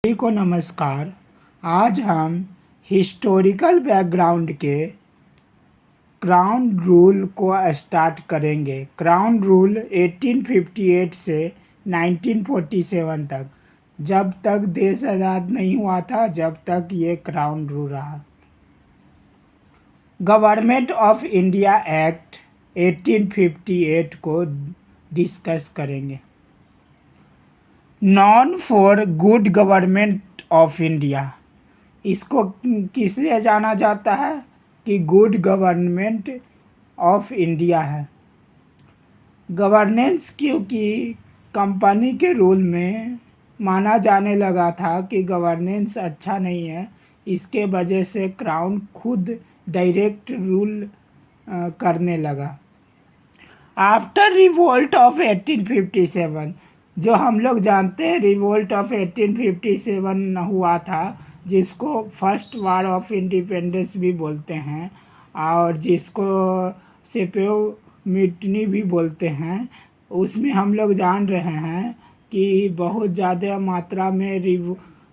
सभी को नमस्कार। आज हम हिस्टोरिकल बैकग्राउंड के क्राउन रूल को स्टार्ट करेंगे। क्राउन रूल 1858 से 1947 तक, जब तक देश आज़ाद नहीं हुआ था, जब तक ये क्राउन रूल रहा। गवर्नमेंट ऑफ इंडिया एक्ट 1858 को डिस्कस करेंगे। Non for good government of India, इसको किस लिए जाना जाता है कि गुड गवर्नमेंट ऑफ इंडिया है। गवर्नेंस क्योंकि कंपनी के रूल में माना जाने लगा था कि गवर्नेंस अच्छा नहीं है, इसके वजह से क्राउन खुद डायरेक्ट रूल करने लगा। आफ्टर रिवोल्ट ऑफ 1857, जो हम लोग जानते हैं रिवोल्ट ऑफ 1857 हुआ था, जिसको फर्स्ट वार ऑफ इंडिपेंडेंस भी बोलते हैं और जिसको सिपाही म्यूटनी भी बोलते हैं। उसमें हम लोग जान रहे हैं कि बहुत ज़्यादा मात्रा में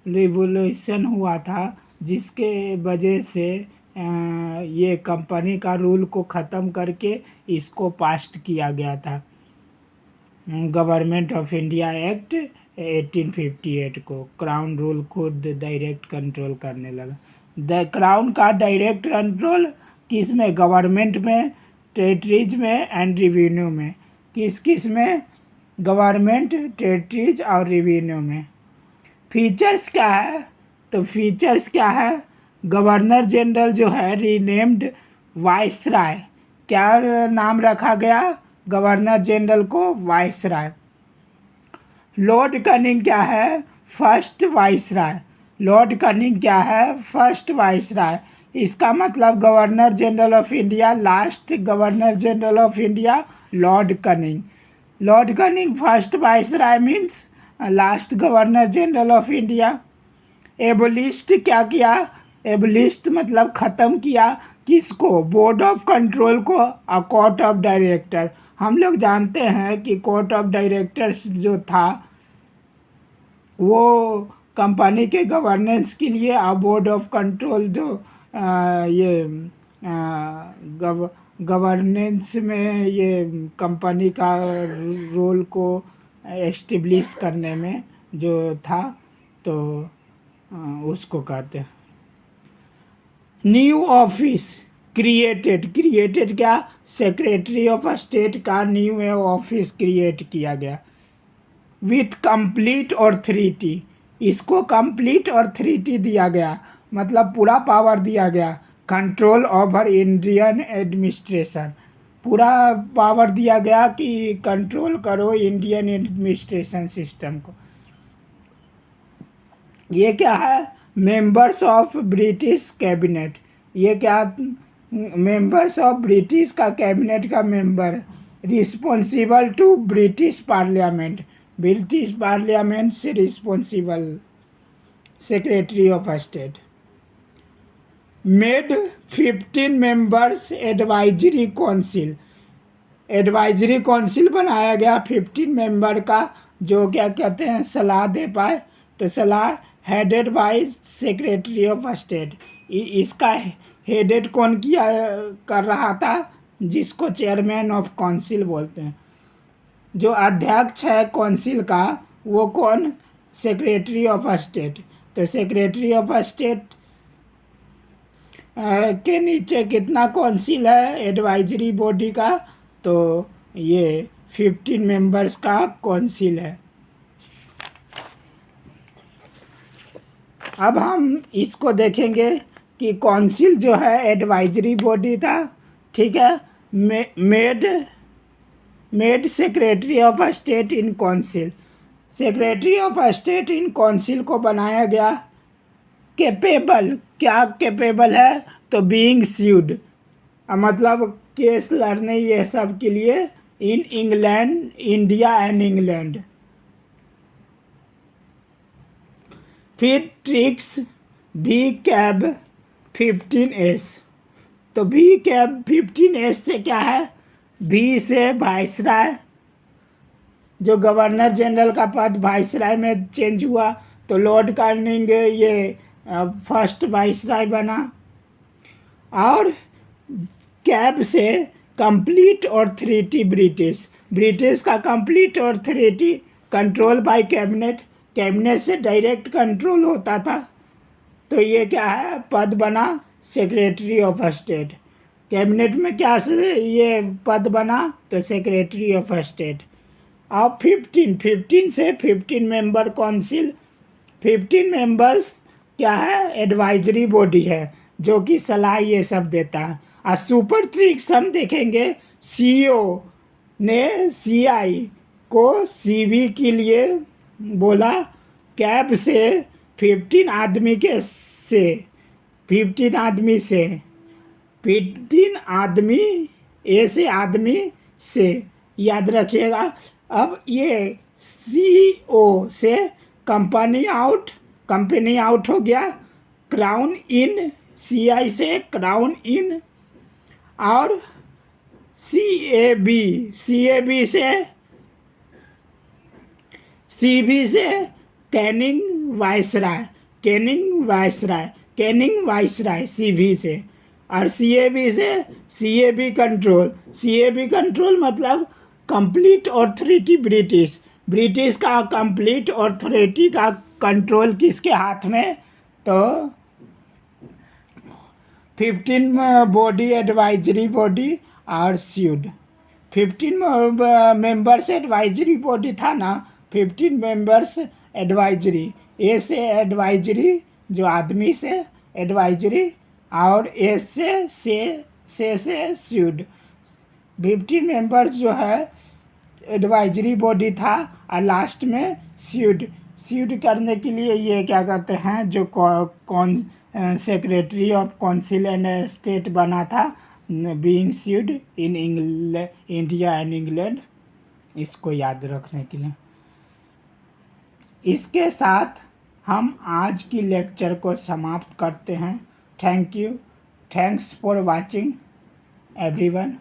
रिवोल्यूशन हुआ था, जिसके वजह से ये कंपनी का रूल को ख़त्म करके इसको पास किया गया था। गवर्नमेंट ऑफ इंडिया एक्ट 1858 को क्राउन रूल खुद डायरेक्ट कंट्रोल करने लगा। द क्राउन का डायरेक्ट कंट्रोल किस में? गवर्नमेंट में, टेरिटरीज में एंड रेवेन्यू में। किस में? गवर्नमेंट, टेरिटरीज और रेवेन्यू में। फीचर्स क्या है? तो फीचर्स क्या है? गवर्नर जनरल जो है रीनेम्ड वाइसराय। क्या नाम रखा गया गवर्नर जनरल को? वाइसराय। लॉर्ड कनिंग क्या है? First viceroy. लॉर्ड कनिंग क्या है? First viceroy. इसका मतलब governor general of India, last governor general of India Lord Canning. Lord Canning first viceroy means last governor general of India. Abolished क्या किया? एबोलिस्ट मतलब ख़त्म किया किसको? बोर्ड ऑफ कंट्रोल को और कोर्ट ऑफ डायरेक्टर। हम लोग जानते हैं कि कोर्ट ऑफ डायरेक्टर्स जो था वो कंपनी के गवर्नेंस के लिए, और बोर्ड ऑफ कंट्रोल जो गवर्नेंस में ये कंपनी का रोल को एस्टेब्लिश करने में जो था, तो उसको कहते हैं। न्यू ऑफिस क्रिएटेड क्या? सेक्रेटरी ऑफ स्टेट का न्यू ऑफिस क्रिएट किया गया विथ कंप्लीट ऑथोरिटी। इसको कंप्लीट ऑथोरिटी दिया गया, मतलब पूरा पावर दिया गया। कंट्रोल ओवर इंडियन एडमिनिस्ट्रेशन, पूरा पावर दिया गया कि कंट्रोल करो इंडियन एडमिनिस्ट्रेशन सिस्टम को। ये क्या है? Members of British cabinet. ये क्या? मेंबर्स ऑफ ब्रिटिश का कैबिनेट का member, responsible to British parliament. British parliament से responsible secretary of state. Made 15 members advisory council. Advisory council बनाया गया 15 मेंबर का, जो क्या कहते हैं, सलाह दे पाए। तो सलाह headed by secretary of state. इसका हेडेड कौन किया कर रहा था? जिसको चेयरमैन ऑफ काउंसिल बोलते हैं। जो अध्यक्ष है काउंसिल का वो कौन? Secretary of state. तो सेक्रेटरी ऑफ स्टेट के नीचे कितना काउंसिल है एडवाइजरी बॉडी का? तो ये 15 मेंबर्स का काउंसिल है। अब हम इसको देखेंगे कि काउंसिल जो है एडवाइजरी बॉडी था, ठीक है। Made secretary of state in council. Secretary of state in council को बनाया गया कैपेबल। क्या कैपेबल है? तो बीइंग स्यूड, मतलब केस लड़ने ये सब के लिए, in England, India and England. फिर ट्रिक्स भी कैब 15S। तो भी कैब 15S से क्या है? भी से वाइसराय, जो गवर्नर जनरल का पद वाइसराय में चेंज हुआ, तो लॉर्ड कार्निंग ये फर्स्ट वाइसराय बना। और कैब से कंप्लीट ऑथोरिटी ब्रिटिश, ब्रिटिश का complete authority control by cabinet, cabinet से डायरेक्ट कंट्रोल होता था। तो ये क्या है, पद बना सेक्रेटरी ऑफ स्टेट। कैबिनेट में क्या से ये पद बना, तो सेक्रेटरी ऑफ स्टेट। अब 15 से 15 मेंबर काउंसिल, 15 मेंबर्स क्या है, एडवाइजरी बॉडी है जो कि सलाह ये सब देता है। और सुपर ट्रिक्स हम देखेंगे, सीईओ ने सीआई को सीवी के लिए बोला, कैब से 15 आदमी के से 15 आदमी से 15 आदमी ऐसे आदमी से, याद रखिएगा। अब ये सीईओ से कंपनी आउट हो गया, क्राउन इन, सीआई से क्राउन इन, और सीएबी से सीबी से कैनिंग वाइसराय सीबी से, और सीएबी से सीएबी कंट्रोल मतलब कंप्लीट ऑथोरिटी ब्रिटिश का कंप्लीट ऑथोरिटी का कंट्रोल किसके हाथ में, तो 15 बॉडी एडवाइजरी बॉडी और स्यूड। 15 मेंबर्स एडवाइजरी बॉडी था ना, 15 मेंबर्स एडवाइजरी, ए से एडवाइजरी जो आदमी से एडवाइजरी, और ए से स्यूड। 15 मेंबर्स जो है एडवाइजरी बॉडी था, और लास्ट में स्यूड करने के लिए ये क्या करते हैं, जो कौन secretary of council and state बना था, being sued in India and England, इसको याद रखने के लिए। इसके साथ हम आज की लेक्चर को समाप्त करते हैं। Thanks for watching everyone.